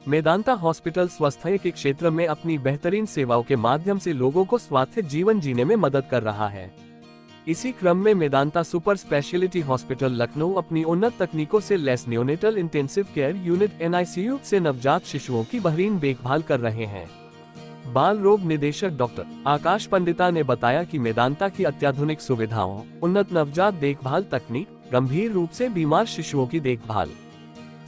Medanta hospital स्वास्थ्य के क्षेत्र में अपनी बेहतरीन सेवाओं के माध्यम से लोगों को स्वास्थ्य जीवन जीने में मदद कर रहा है। इसी क्रम में Medanta super speciality hospital Lucknow अपनी उन्नत तकनीकों से लैस neonatal intensive care unit NICU से नवजात शिशुओं की बेहतरीन देखभाल कर रहे हैं। बाल रोग निदेशक डॉक्टर आकाश पंडिता ने बताया कि मेदांता की अत्याधुनिक सुविधाओं, उन्नत नवजात देखभाल तकनीक, गंभीर रूप से बीमार शिशुओं की देखभाल,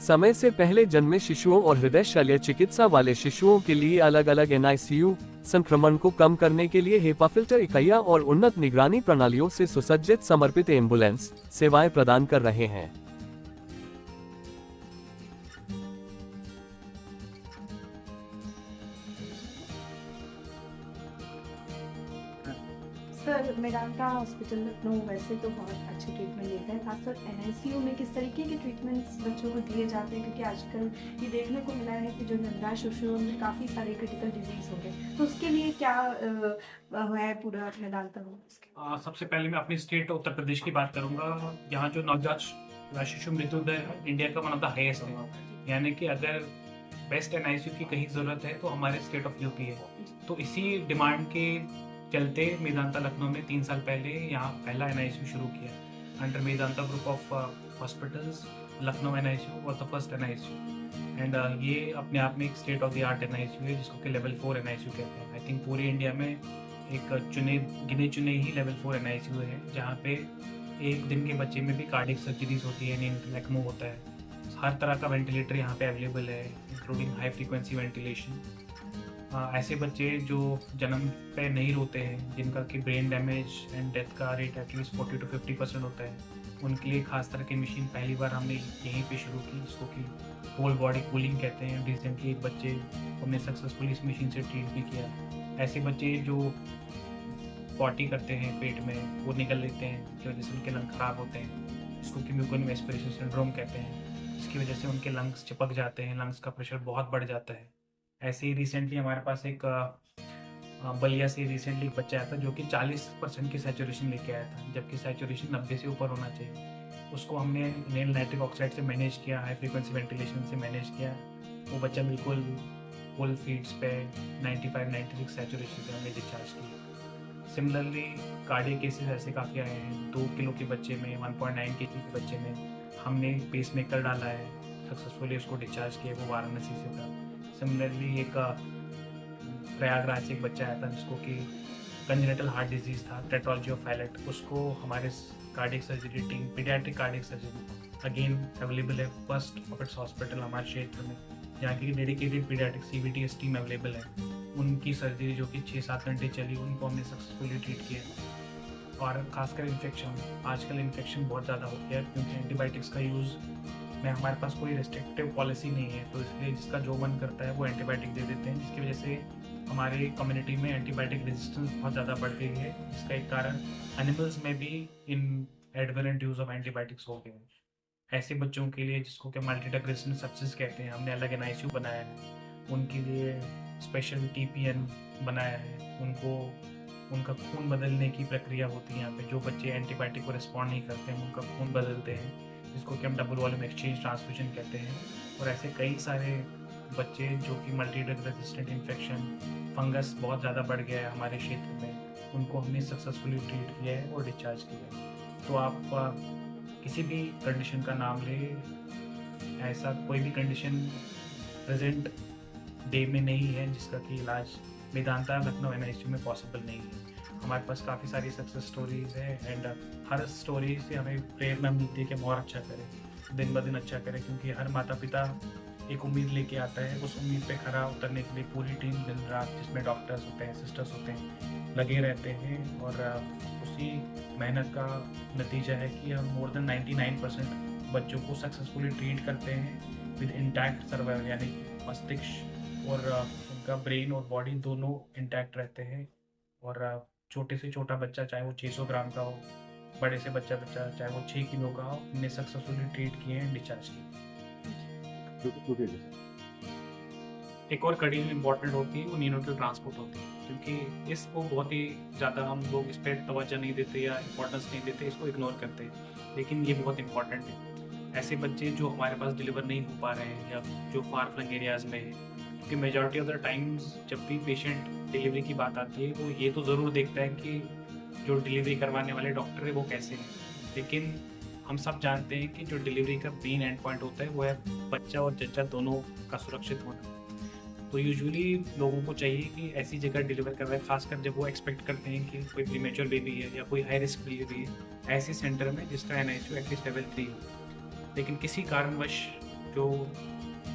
समय से पहले जन्मे शिशुओं और हृदय शल्य चिकित्सा वाले शिशुओं के लिए अलग अलग NICU, संक्रमण को कम करने के लिए हेपा फिल्टर इकाइयां और उन्नत निगरानी प्रणालियों से सुसज्जित समर्पित एम्बुलेंस सेवाएं प्रदान कर रहे हैं। सर, मेदांता हॉस्पिटल लखनऊ वैसे तो बहुत अच्छे ट्रीटमेंट देता है, खासकर NICU में किस तरीके के ट्रीटमेंट्स बच्चों को दिए जाते हैं, क्योंकि आजकल ये देखने को मिला है कि जो नवजात शिशुओं में काफ़ी सारे क्रिटिकल डिजीज हो गए, तो उसके लिए क्या है पूरा मेदांता में? सबसे पहले मैं अपनी स्टेट उत्तर प्रदेश की बात करूंगा। यहाँ जो नवजात शिशु मृत्यु दर है इंडिया का वन ऑफ द हाईएस्ट है, यानी कि अगर बेस्ट NICU की कहीं ज़रूरत है तो हमारे स्टेट ऑफ यूपी है। तो इसी डिमांड के चलते मेदांता लखनऊ में 3 साल पहले यहाँ पहला NICU शुरू किया। Under Medanta group of hospitals Lucknow NICU was the first NICU and ये अपने आप में एक state of the art NICU है, जिसको कि लेवल 4 NICU कहते हैं। आई थिंक पूरे इंडिया में एक गिने चुने ही लेवल 4 NICU है, जहाँ पे एक दिन के बच्चे में भी कार्डियक सर्जरीज होती है, नींद ECMO होता है, हर तरह का वेंटिलेटर यहाँ पे अवेलेबल है, इंक्लूडिंग हाई फ्रीक्वेंसी वेंटिलेशन। ऐसे बच्चे जो जन्म पे नहीं रोते हैं, जिनका कि ब्रेन डैमेज एंड डेथ का रेट एटलीस्ट 40 to 50% होता है, उनके लिए खास तरह की मशीन पहली बार हमने यहीं पे शुरू की, जिसको कि होल बॉडी कूलिंग कहते हैं। रिसेंटली एक बच्चे को हमने सक्सेसफुली इस मशीन से ट्रीट भी किया। ऐसे बच्चे जो पॉटी करते हैं पेट में, वो निकल लेते हैं, की वजह से उनके लंग खराब होते हैं, जिसको कि म्यूकोनिम एस्पिरेशन सिंड्रोम कहते हैं, जिसकी वजह से उनके लंग्स चिपक जाते हैं, लंग्स का प्रेशर बहुत बढ़ जाता है। ऐसे ही रिसेंटली हमारे पास एक बलिया से रिसेंटली एक बच्चा आया था जो कि 40% की सैचुरेशन लेके आया था, जबकि सैचुरेशन 90 से ऊपर होना चाहिए। उसको हमने इनहेल नाइट्रिक ऑक्साइड से मैनेज किया, हाई फ्रीक्वेंसी वेंटिलेशन से मैनेज किया। वो बच्चा बिल्कुल फुल फीड्स पे 95-96 सैचुरेशन पे हमने डिस्चार्ज किया। सिमिलरली कार्डियक केसेस ऐसे काफ़ी आए हैं। 2 किलो के बच्चे में, 1.9 kg के बच्चे में हमने पेस मेकर डाला है, सक्सेसफुली उसको डिस्चार्ज किया। वो वाराणसी से था। सिमिलरली एक प्रयागराज से एक बच्चा आया था जिसको कि कंजेनिटल हार्ट डिजीज़ था, टेट्रोलॉजी ऑफ फैलेट। उसको हमारे cardiac surgery team, paediatric cardiac surgery again available है फर्स्ट ऑफ इट्स हॉस्पिटल हमारे क्षेत्र में, जहाँ की dedicated paediatric CVTS team available है। उनकी सर्जरी जो कि 6-7 घंटे चली, उनको हमने सक्सेसफुली ट्रीट किया। और खासकर इन्फेक्शन, आजकल इन्फेक्शन बहुत ज़्यादा हो गया है, क्योंकि एंटीबायोटिक्स का यूज़ में हमारे पास कोई रिस्ट्रिक्टिव पॉलिसी नहीं है, तो इसलिए जिसका जो मन करता है वो एंटीबायोटिक दे देते हैं, जिसकी वजह से हमारे कम्युनिटी में एंटीबायोटिक रेजिस्टेंस बहुत ज़्यादा बढ़ गई है। इसका एक कारण एनिमल्स में भी इन एडवेरेंट यूज़ ऑफ एंटीबायोटिक्स हो गए हैं। ऐसे बच्चों के लिए, जिसको कि मल्टीड्रग रेजिस्टेंट सेप्सिस कहते हैं, हमने अलग NICU बनाया है। उनके लिए स्पेशल TPN बनाया है। उनका खून बदलने की प्रक्रिया होती है यहाँ पे। जो बच्चे एंटीबायोटिक को रिस्पॉन्ड नहीं करते हैं, उनका खून बदलते हैं, जिसको कि हम डबल वॉल्यूम एक्सचेंज ट्रांसफ्यूजन कहते हैं। और ऐसे कई सारे बच्चे जो कि multi drug resistant infection, fungus बहुत ज़्यादा बढ़ गया है हमारे क्षेत्र में, उनको हमने सक्सेसफुली ट्रीट किया है और डिस्चार्ज किया है। तो आप किसी भी कंडीशन का नाम ले, ऐसा कोई भी कंडीशन प्रेजेंट डे में नहीं है जिसका कि इलाज मेदांता लखनऊ NICU में पॉसिबल नहीं है। हमारे पास काफ़ी सारी सक्सेस स्टोरीज है एंड हर स्टोरी से हमें प्रेरणा मिलती है कि हम और अच्छा करें, दिन ब दिन अच्छा करें, क्योंकि हर माता पिता एक उम्मीद लेके आता है। उस उम्मीद पे खरा उतरने के लिए पूरी टीम दिन रात, जिसमें डॉक्टर्स होते हैं, सिस्टर्स होते हैं, लगे रहते हैं। और उसी मेहनत का नतीजा है कि हम मोर देन 99% बच्चों को सक्सेसफुली ट्रीट करते हैं विद इंटैक्ट सर्वाइवल, यानी मस्तिष्क और उनका ब्रेन और बॉडी दोनों इंटैक्ट रहते हैं। और छोटे से छोटा बच्चा, चाहे वो 600 ग्राम का हो, बड़े से बच्चा चाहे वो 6 किलो का हो, हमने सक्सेसफुली ट्रीट किए हैं, डिस्चार्ज किए। एक और कड़ी इम्पॉर्टेंट होती है वो नीनोटल ट्रांसपोर्ट होती है, क्योंकि इसको बहुत ही ज़्यादा हम लोग इस पर तवज्जो नहीं देते या इम्पोर्टेंस नहीं देते, इसको इग्नोर करते हैं, लेकिन ये बहुत इंपॉर्टेंट है। ऐसे बच्चे जो हमारे पास डिलीवर नहीं हो पा रहे हैं या जो फार फ्लंग एरियाज़ में है, क्योंकि मेजॉरिटी ऑफ द टाइम्स जब भी पेशेंट डिलीवरी की बात आती है वो ये तो ज़रूर देखता है कि जो डिलीवरी करवाने वाले डॉक्टर है वो कैसे हैं, लेकिन हम सब जानते हैं कि जो डिलीवरी का मेन एंड पॉइंट होता है वो है बच्चा और जच्चा दोनों का सुरक्षित होना। तो यूजुअली लोगों को चाहिए कि ऐसी जगह डिलीवर करवाए, खासकर जब वो एक्सपेक्ट करते हैं कि कोई प्रीमेच्योर बेबी है या कोई हाई रिस्क डिलीवरी है, ऐसे सेंटर में जिसका NICU एटलीस्ट लेवल 3 हो। लेकिन किसी कारणवश जो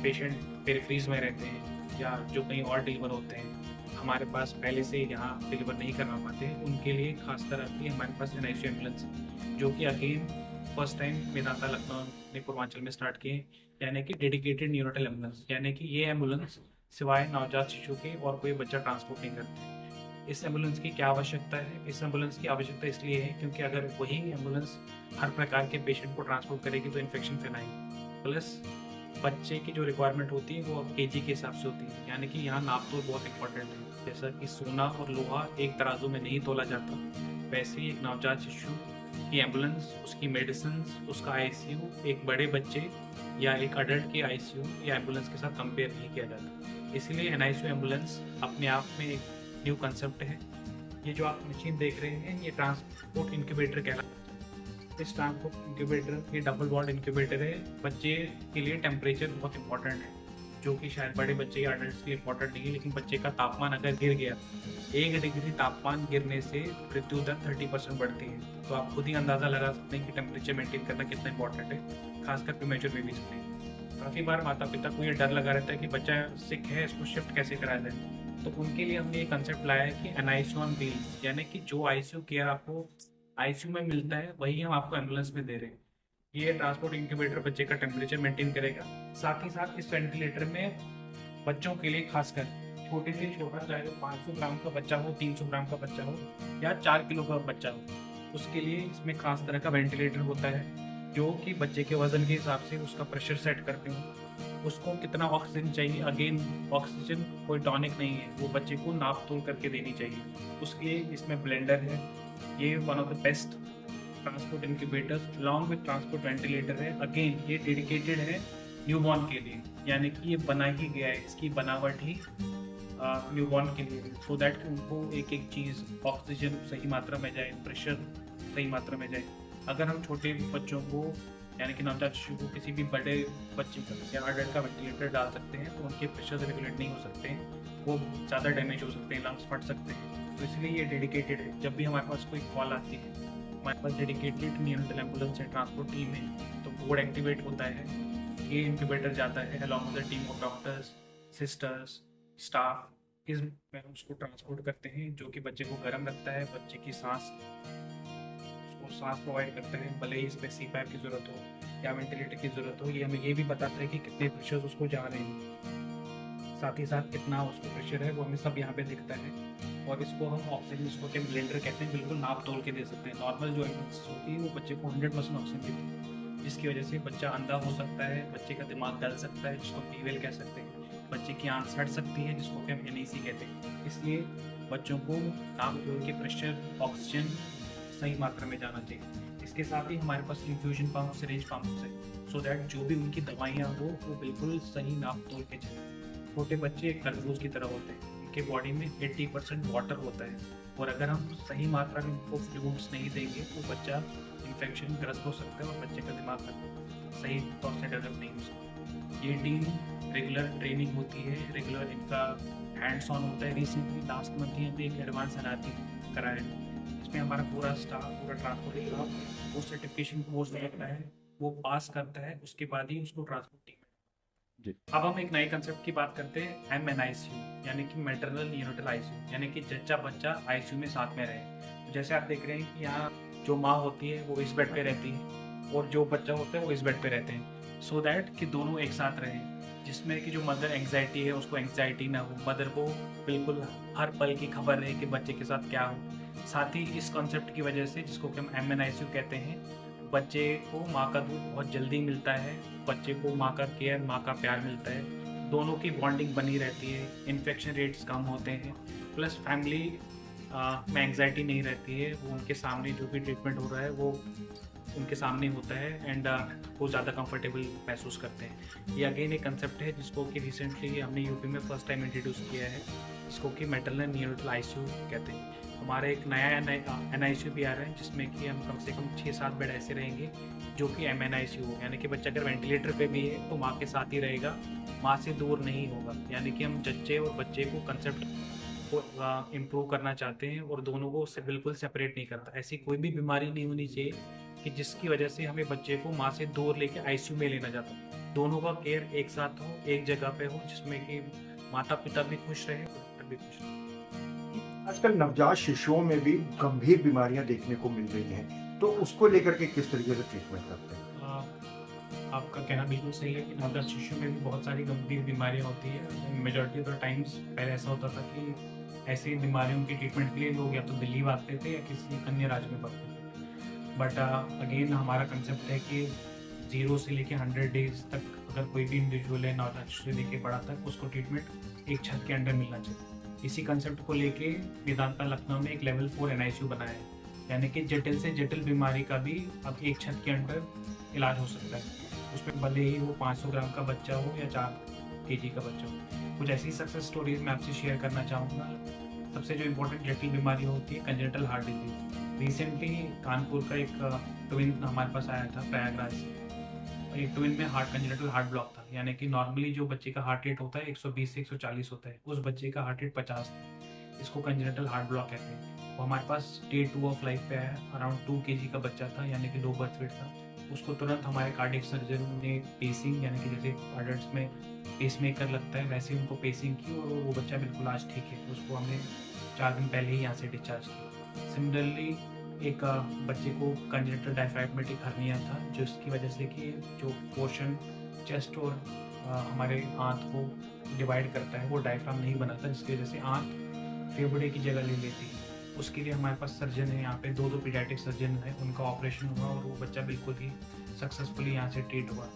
पेशेंट पेरिफेरीज में रहते हैं या जो कहीं और डिलीवर होते हैं, हमारे पास पहले से यहाँ डिलीवर नहीं करवा पाते हैं, उनके लिए खास तरह की हमारे पास NICU एम्बुलेंस है, जो कि again first time Medanta Lucknow ने पूर्वांचल में स्टार्ट किए, यानी कि डेडिकेटेड न्यूरोटल एम्बुलेंस। यानी कि ये एम्बुलेंस सिवाय नवजात शिशु के और कोई बच्चा ट्रांसपोर्ट नहीं करते। इस एम्बुलेंस की क्या आवश्यकता है? इस एम्बुलेंस की आवश्यकता इसलिए है क्योंकि अगर वही एम्बुलेंस हर प्रकार के पेशेंट को ट्रांसपोर्ट करेगी तो इन्फेक्शन फैलाएगी, प्लस बच्चे की जो रिक्वायरमेंट होती है वो केजी के हिसाब से होती है। यानी कि यहाँ नाप तोल बहुत इंपॉर्टेंट है। जैसा कि सोना और लोहा एक तराजू में नहीं तोला जाता, वैसे ही एक नवजात शिशु की एम्बुलेंस, उसकी मेडिसिन, उसका ICU एक बड़े बच्चे या एक अडल्ट के ICU या एम्बुलेंस के साथ कंपेयर नहीं किया जाता। इसलिए NICU एम्बुलेंस अपने आप में एक न्यू कंसेप्ट है। ये जो आप मशीन देख रहे हैं ये ट्रांसपोर्ट इंक्यूबेटर कहलाता है। इस ट्रांसपोर्ट इंक्यूबेटर ये डबल वॉल्ड इंक्यूबेटर है। बच्चे के लिए टेम्परेचर बहुत इंपॉर्टेंट है, जो कि शायद बड़े बच्चे या अडल्ट के लिए इंपॉर्टेंट नहीं है, लेकिन बच्चे का तापमान अगर गिर गया, 1 डिग्री तापमान गिरने से मृत्यु दर 30% बढ़ती है। तो आप खुद ही अंदाज़ा लगा सकते हैं कि टेम्परेचर मेंटेन करना कितना इंपॉर्टेंट है, खासकर प्रीमेच्योर बेबीज के लिए। काफ़ी बार माता पिता को ये डर लगा रहता है कि बच्चा सिक है, इसको शिफ्ट कैसे कराया जाए। तो उनके लिए हमने ये कंसेप्ट लाया है कि NICU ऑन व्हील्स, यानी कि जो ICU केयर आपको ICU में मिलता है वही हम आपको एम्बुलेंस में दे रहे हैं। ये ट्रांसपोर्ट इंक्यूबेटर बच्चे का टेम्परेचर मेंटेन करेगा। साथ ही साथ इस वेंटिलेटर में बच्चों के लिए खासकर छोटे से छोटा, चाहे वो 500 ग्राम का बच्चा हो, 300 ग्राम का बच्चा हो या 4 किलो का बच्चा हो, उसके लिए इसमें खास तरह का वेंटिलेटर होता है जो कि बच्चे के वजन के हिसाब से उसका प्रेशर सेट करते हैं। उसको कितना ऑक्सीजन चाहिए, अगेन ऑक्सीजन कोई टॉनिक नहीं है, वो बच्चे को नाप तोल करके देनी चाहिए। उसके लिए इसमें ब्लेंडर है। ये one of the best transport incubators along with transport ventilator है। अगेन ये डेडिकेटेड है न्यूबॉर्न के लिए, यानी कि ये बना ही गया है, इसकी बनावट ही न्यूबॉर्न के लिए, सो दैट उनको एक एक चीज़ ऑक्सीजन सही मात्रा में जाए, प्रेशर सही मात्रा में जाए। अगर हम छोटे बच्चों को यानी कि नवजात शिशु को किसी भी बड़े बच्चे का या अडल्ट का वेंटिलेटर डाल सकते हैं तो उनके प्रेशर रेगुलेट नहीं हो सकते हैं, वो ज़्यादा डैमेज हो सकते हैं, लंग्स फट सकते हैं। तो इसलिए ये डेडिकेटेड है। जब भी हमारे पास कोई कॉल आती है, हमारे पास डेडिकेटेड न्यूरोटल एम्बुलेंस है, ट्रांसपोर्ट टीम है, तो बोर्ड एक्टिवेट होता है, ये इंक्यूबेटर जाता है along with the team of doctors, sisters, staff, इस में उसको ट्रांसपोर्ट करते हैं, जो कि बच्चे को गर्म रखता है, बच्चे की सांस प्रोवाइड करते हैं, भले ही इसमें CPAP की ज़रूरत हो या वेंटिलेटर की ज़रूरत हो। ये हमें ये भी बताता है कि कितने प्रेशर उसको जा रहे हैं, साथ ही साथ कितना उसको प्रेशर है वो हमें सब यहाँ पे दिखता है। और इसको हम ऑक्सीजन, इसको क्या ब्लेंडर कहते हैं, बिल्कुल नाप तोल के दे सकते हैं। नॉर्मल जो एम्बुलेंस होती है वो बच्चे को 100% ऑक्सीजन देती है, जिसकी वजह से बच्चा अंधा हो सकता है, बच्चे का दिमाग गल सकता है, जिसको फीवेल कह सकते हैं, बच्चे की आँख सड़ सकती है, जिसको कि हम NEC कहते हैं। इसलिए बच्चों को नाप तोल के प्रेशर, ऑक्सीजन सही मात्रा में जाना चाहिए। इसके साथ ही हमारे पास इन्फ्यूजन पंप, सिरिंज पंप है, सो दैट जो भी उनकी दवाइयाँ हो वो बिल्कुल सही नाप तोल के चलें। छोटे बच्चे एक तरबूज की तरह होते हैं, उनके बॉडी में 80% वाटर होता है, और अगर हम सही मात्रा में उनको फ्लूइड्स नहीं देंगे तो बच्चा इन्फेक्शन ग्रस्त हो सकता है और बच्चे का दिमाग सही तौर से डेवलप नहीं हो सकता। ये टीम रेगुलर ट्रेनिंग होती है, रेगुलर इनका हैंड्स ऑन होता है। रिसेंटली लास्ट मंथ ही हमने एक एडवांस एनालिसिस कराया है, इसमें हमारा पूरा स्टाफ, पूरा ट्रांसपोर्ट स्टाफ वो सर्टिफिकेशन कोर्स करता है, वो पास करता है, उसके बाद ही उसको ट्रांसपोर्ट टीम जी। अब हम एक नए कंसेप्ट की बात करते हैं, MNICU, यानी कि मैटरनल न्यूरोटल ICU, यानी कि जच्चा बच्चा ICU में साथ में रहे। जैसे आप देख रहे हैं कि यहाँ जो माँ होती है वो इस बेड पे रहती है और जो बच्चा होता है वो इस बेड पे रहते हैं, सो दैट कि दोनों एक साथ रहें, जिसमें कि जो मदर एंग्जाइटी है उसको एंग्जाइटी ना हो, मदर को बिल्कुल हर पल की खबर रहे कि बच्चे के साथ क्या हो। साथ ही इस कॉन्सेप्ट की वजह से, जिसको कि हम MNICU कहते हैं, बच्चे को माँ का दूध बहुत जल्दी मिलता है, बच्चे को माँ का केयर, माँ का प्यार मिलता है, दोनों की बॉन्डिंग बनी रहती है, इन्फेक्शन रेट्स कम होते हैं, प्लस फैमिली में एंग्जाइटी नहीं रहती है, वो उनके सामने जो भी ट्रीटमेंट हो रहा है वो उनके सामने होता है एंड वो ज़्यादा कंफर्टेबल महसूस करते हैं। ये अगेन एक कंसेप्ट है जिसको कि रिसेंटली हमने यूपी में फर्स्ट टाइम इंट्रोड्यूस किया है, जिसको कि मैटरनल नियोनेटल आईसीयू कहते हैं। हमारा एक नया NICU भी आ रहा है जिसमें कि हम कम से कम 6-7 बेड ऐसे रहेंगे जो कि MNICU हो, यानी कि बच्चा अगर वेंटिलेटर पे भी है तो माँ के साथ ही रहेगा, माँ से दूर नहीं होगा। यानी कि हम जच्चे और बच्चे को कंसेप्ट को इम्प्रूव करना चाहते हैं और दोनों को उससे बिल्कुल सेपरेट नहीं करता। ऐसी कोई भी बीमारी नहीं होनी चाहिए कि जिसकी वजह से हमें बच्चे को माँ से दूर लेके ICU में लेना जाता। दोनों का केयर एक साथ हो, एक जगह पे हो, जिसमें कि माता पिता भी खुश रहे और डॉक्टर भी खुश रहे। आजकल नवजात शिशुओं में भी गंभीर बीमारियां देखने को मिल रही हैं, तो उसको लेकर के किस तरीके से ट्रीटमेंट करते हैं? आपका कहना बिल्कुल सही है कि नवजात शिशु में भी बहुत सारी गंभीर बीमारियां होती है। मेजॉरिटी ऑफ द टाइम्स पहले ऐसा होता था कि ऐसी बीमारियों की ट्रीटमेंट के लिए लोग या तो दिल्ली भागते थे या किसी अन्य राज्य में भागते थे। बट अगेन हमारा कंसेप्ट है कि 0 से लेके 100 डेज तक अगर कोई भी इंडिविजुअल है नवजात शिशु से लेके बड़ा तक, उसको ट्रीटमेंट एक छत के अंडर मिलना चाहिए। इसी कंसेप्ट को लेके वेदांता लखनऊ में एक लेवल 4 NICU बनाया है, यानी कि जटिल से जटिल बीमारी का भी अब एक छत के अंडर इलाज हो सकता है। उसमें भले ही वो 500 ग्राम का बच्चा हो या 4 kg का बच्चा हो। कुछ ऐसी सक्सेस स्टोरीज मैं आपसे शेयर करना चाहूँगा। सबसे जो इम्पोर्टेंट जटिल बीमारी होती है congenital heart disease. Recently Kanpur का एक ट्विन हमारे पास आया था प्रयागराज से। एक ट्विन में कंजेनिटल हार्ट ब्लॉक था, यानी कि नॉर्मली जो बच्चे का हार्ट रेट होता है 120 से 140 होता है, उस बच्चे का हार्ट रेट 50 था। इसको कंजेनिटल हार्ट ब्लॉक कहते हैं। वो हमारे पास डे 2 ऑफ लाइफ पे आया। अराउंड 2 kg का बच्चा था, यानी कि लो बर्थ वेट था। उसको तुरंत हमारे कार्डियक सर्जन ने पेसिंग, यानी कि जैसे अडल्ट्स में पेसमेकर लगता है वैसे उनको पेसिंग की और वो बच्चा बिल्कुल आज ठीक है। उसको हमने 4 दिन पहले ही यहाँ से डिस्चार्ज किया। सिमिलरली एक बच्चे को कंजेनिटल डायफ्रैगमेटिक हर्निया था, जिसकी वजह से कि जो पोर्शन चेस्ट और हमारे आंत को डिवाइड करता है वो डायफ्राम नहीं बनाता, जिसकी वजह से आंत फेफड़े की जगह ले लेती है। उसके लिए हमारे पास सर्जन है यहाँ पे, 2 पीडियाट्रिक सर्जन है, उनका ऑपरेशन हुआ और वो बच्चा बिल्कुल ही सक्सेसफुली यहाँ से ट्रीट हुआ।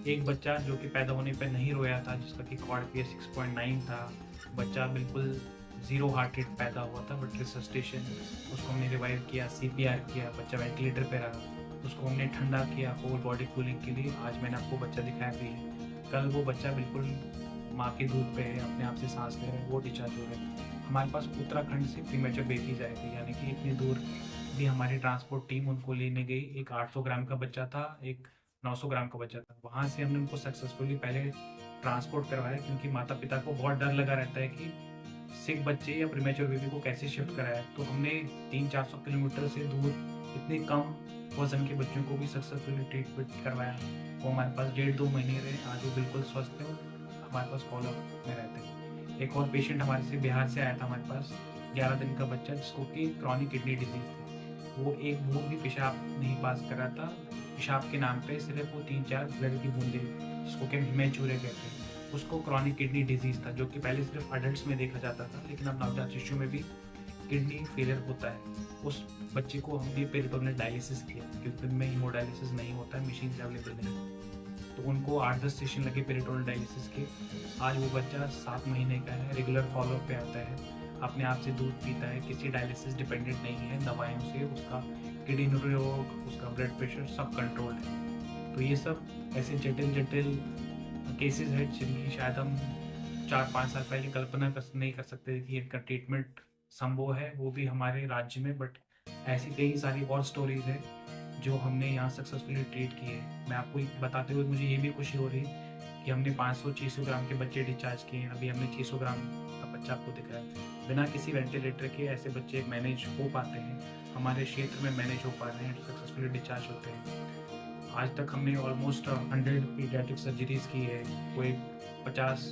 एक बच्चा जो कि पैदा होने पर नहीं रोया था, जिसका कि क्वाड PH 6.9 था, बच्चा बिल्कुल 0 हार्ट रेट पैदा हुआ था, बट रिसस्टेशन उसको हमने रिवाइव किया, CPR किया, बच्चा वेंटिलेटर पे रहा, उसको हमने ठंडा किया होल बॉडी कूलिंग के लिए। आज मैंने आपको बच्चा दिखाया भी है। कल वो बच्चा बिल्कुल माँ के दूध पे है, अपने आप से सांस ले रहे हैं, वो डिस्चार्ज हो रहे हैं। हमारे पास उत्तराखंड से प्रीमेच्योर बेबीज आए थे, यानी कि इतनी दूर भी हमारी ट्रांसपोर्ट टीम उनको लेने गई। एक 800 ग्राम का बच्चा था, एक 900 ग्राम का बच्चा था। वहाँ से हमने उनको सक्सेसफुली पहले ट्रांसपोर्ट करवाया, क्योंकि माता पिता को बहुत डर लगा रहता है कि सिक बच्चे या प्रीमेच्योर बेबी को कैसे शिफ्ट कराया। तो हमने 300-400 किलोमीटर से दूर इतने कम वजन के बच्चों को भी सक्सेसफुली ट्रीटमेंट करवाया। वो हमारे पास 1.5-2 महीने रहे, आज वो बिल्कुल स्वस्थ है और हमारे पास फॉलोअप में रहते हैं। एक और पेशेंट हमारे से बिहार से आया था हमारे पास, 11 दिन का बच्चा, जिसको कि क्रॉनिक किडनी डिजीज थी। वो एक बूंद भी पेशाब नहीं पास कर रहा था। पेशाब के नाम पे सिर्फ वो 3-4 ब्लड की बूंदे, जिसको कि हम हिमेचूरे कहते हैं, उसको क्रॉनिक किडनी डिजीज था, जो कि पहले सिर्फ अडल्ट्स में देखा जाता था, लेकिन अब नवजात शिशु में भी किडनी फेलियर होता है। उस बच्चे को हमने पेरिटोनियल डायलिसिस किया, क्योंकि उनमें हीमोडायलिसिस नहीं होता है, मशीन अवेलेबल नहीं। तो उनको 8-10 सेशन लगे पेरिटोनियल डायलिसिस के। आज वो बच्चा 7 महीने का है, रेगुलर फॉलोअप पे आता है, अपने आप से दूध पीता है, किसी डायलिसिस डिपेंडेंट नहीं है, दवाइयों से उसका किडनी रोग, उसका ब्लड प्रेशर सब कंट्रोल है। तो ये सब ऐसे जटिल केसेस हैं जिनकी शायद हम 4-5 साल पहले कल्पना नहीं कर सकते कि इनका ट्रीटमेंट संभव है, वो भी हमारे राज्य में। बट ऐसी कई सारी और स्टोरीज है जो हमने यहाँ सक्सेसफुली ट्रीट किए हैं। मैं आपको बताते हुए मुझे ये भी खुशी हो रही है कि हमने 500-600 ग्राम के बच्चे डिस्चार्ज किए हैं। अभी हमने 600 ग्राम का बच्चा आपको दिख रहा है। बिना किसी वेंटिलेटर के ऐसे बच्चे मैनेज हो पाते हैं, हमारे क्षेत्र में मैनेज हो पा रहे हैं, सक्सेसफुली डिस्चार्ज होते हैं। आज तक हमने ऑलमोस्ट 100 पीडियाट्रिक सर्जरीज की है, कोई 50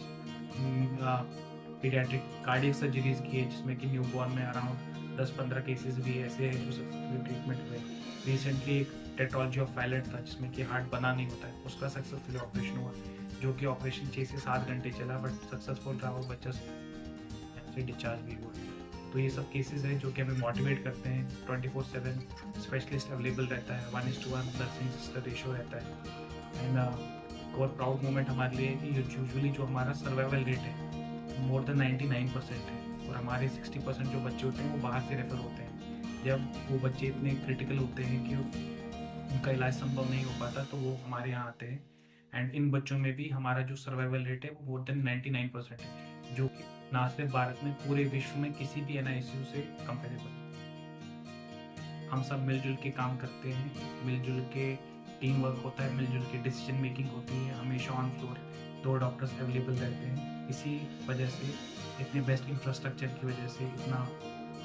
पीडियाट्रिक कार्डियक सर्जरीज की है, जिसमें कि न्यूबॉर्न में अराउंड 10-15 केसेस भी ऐसे हैं जो सक्सेसफुली ट्रीटमेंट हुए। रिसेंटली एक टेट्रोलॉजी ऑफ पायलट था, जिसमें कि हार्ट बना नहीं होता है, उसका सक्सेसफुली ऑपरेशन हुआ, जो कि ऑपरेशन 6 से 7 घंटे चला, बट सक्सेसफुल रहा और बच्चा से डिस्चार्ज भी हुआ। तो ये सब केसेस हैं जो कि हमें मोटिवेट करते हैं। 24/7 स्पेशलिस्ट अवेलेबल रहता है, 1:1 नर्सिंग सिस्टर रेशो रहता है। एंड और प्राउड मोमेंट हमारे लिए है कि यूजुअली जो हमारा सर्वाइवल रेट है मोर देन 99% है, और हमारे 60% जो बच्चे होते हैं वो बाहर से रेफर होते हैं। जब वो बच्चे इतने क्रिटिकल होते हैं कि उनका इलाज संभव नहीं हो पाता तो वो हमारे यहाँ आते हैं। एंड इन बच्चों में भी हमारा जो सर्वाइवल रेट है वो मोर देन 99% है, जो कि ना सिर्फ भारत में पूरे विश्व में किसी भी NICU से कंपेरेबल है। हम सब मिलजुल के काम करते हैं, मिलजुल के टीम वर्क होता है, मिलजुल के डिसीजन मेकिंग होती है, हमेशा ऑन फ्लोर 2 डॉक्टर्स अवेलेबल रहते हैं। इसी वजह से, इतने बेस्ट इंफ्रास्ट्रक्चर की वजह से, इतना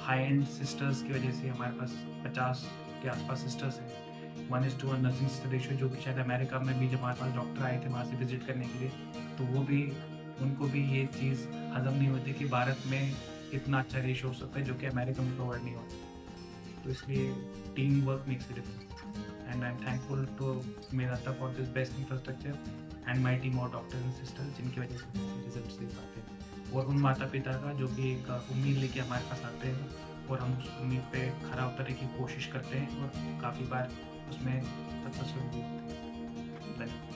हाई एंड सिस्टर्स की वजह से हमारे पास 50 के आसपास सिस्टर्स हैं। 1:1 नर्सिंग सिस्टर रेशियो, जो कि शायद अमेरिका में भी जब हमारे पास डॉक्टर आए थे वहाँ से विजिट करने के लिए, तो वो भी, उनको भी ये चीज़ हजम नहीं होती कि भारत में इतना अच्छा रेशियो हो सकता है जो कि अमेरिका में प्रोवाइड नहीं होता। तो इसलिए team work makes it difference, and I am thankful to Medanta for this best infrastructure and my team of doctors and sisters, जिनकी वजह से रिजल्ट दे पाते हैं। और उन माता पिता का जो कि एक उम्मीद लेके हमारे पास आते हैं और हम उस उम्मीद पे खरा उतरने की कोशिश करते हैं और काफ़ी बार उसमें सक्सेसफुल भी होते हैं। धन्यवाद।